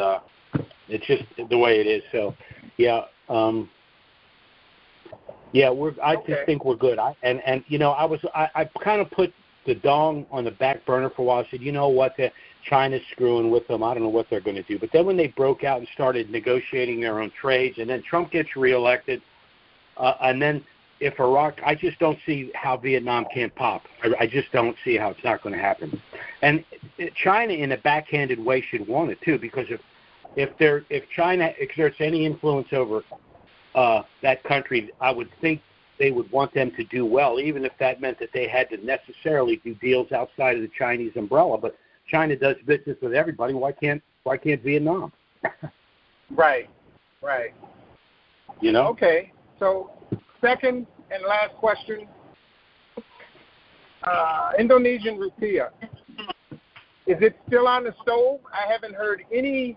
it's just the way it is. So, yeah, I just think we're good. I kind of put the dong on the back burner for a while. I said, you know what, China's screwing with them. I don't know what they're going to do. But then when they broke out and started negotiating their own trades, and then Trump gets reelected, and then if Iraq, I just don't see how Vietnam can't pop. I just don't see how it's not going to happen. And China, in a backhanded way, should want it too, because if China exerts any influence over that country, I would think they would want them to do well, even if that meant that they had to necessarily do deals outside of the Chinese umbrella. But China does business with everybody. Why can't Vietnam? Right. Okay. So, second and last question. Indonesian rupiah. Is it still on the stove? I haven't heard any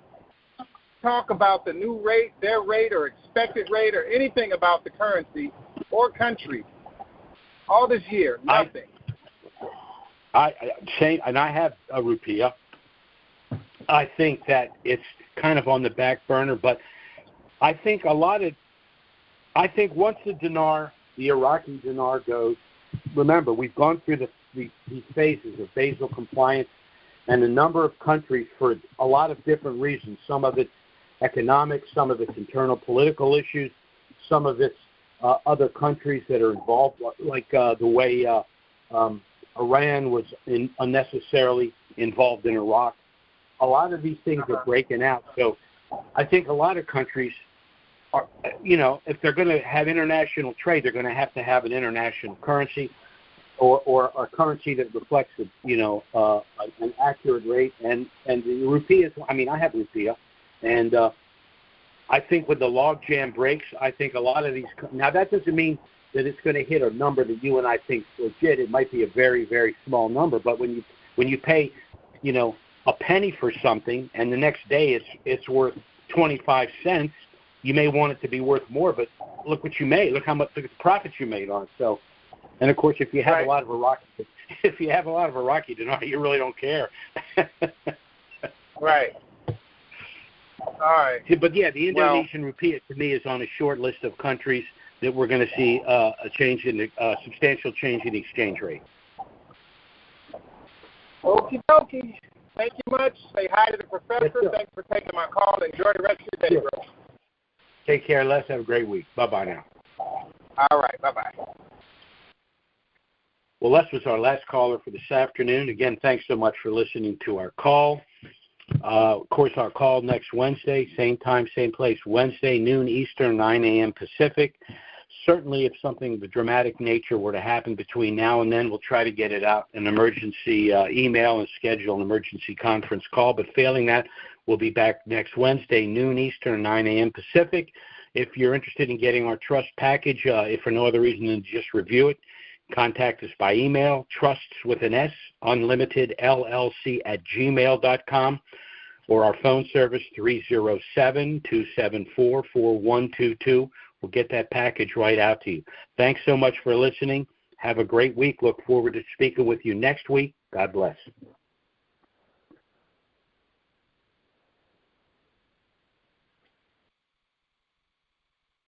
talk about the new rate, their rate, or expected rate, or anything about the currency or country all this year. Nothing. I have a rupiah. I think that it's kind of on the back burner, but I think once the dinar, the Iraqi dinar goes, remember, we've gone through these phases of Basel compliance, and a number of countries for a lot of different reasons. Some of it's economic, some of it's internal political issues, some of it's other countries that are involved, like the way Iran was unnecessarily involved in Iraq. A lot of these things are breaking out. So I think a lot of countries are, if they're going to have international trade, they're going to have an international currency or a currency that reflects, an accurate rate. And the rupiah I have rupiah. And I think when the logjam breaks, I think a lot of these – now, that doesn't mean that it's going to hit a number that you and I think is legit. It might be a very, very small number. But when you pay, a penny for something and the next day it's worth 25 cents, you may want it to be worth more. But look what you made. Look the profits you made on it. So, and, of course, if you have a lot of Iraqi dinar, you really don't care. Right. All right. But yeah, the Indonesian rupiah to me is on a short list of countries that we're going to see a change in substantial change in the exchange rate. Okie dokie. Thank you much. Say hi to the professor. Thanks for taking my call. Enjoy the rest of your day, bro. Take care, Les. Have a great week. Bye-bye now. All right. Bye-bye. Well, Les was our last caller for this afternoon. Again, thanks so much for listening to our call. Of course, our call next Wednesday, same time, same place, Wednesday, noon Eastern, 9 a.m. Pacific. Certainly, if something of a dramatic nature were to happen between now and then, we'll try to get it out an emergency email and schedule an emergency conference call. But failing that, we'll be back next Wednesday, noon Eastern, 9 a.m. Pacific. If you're interested in getting our trust package, if for no other reason than just review it, contact us by email, trusts with an S, unlimited LLC @gmail.com, or our phone service, 307-274-4122. We'll get that package right out to you. Thanks so much for listening. Have a great week. Look forward to speaking with you next week. God bless.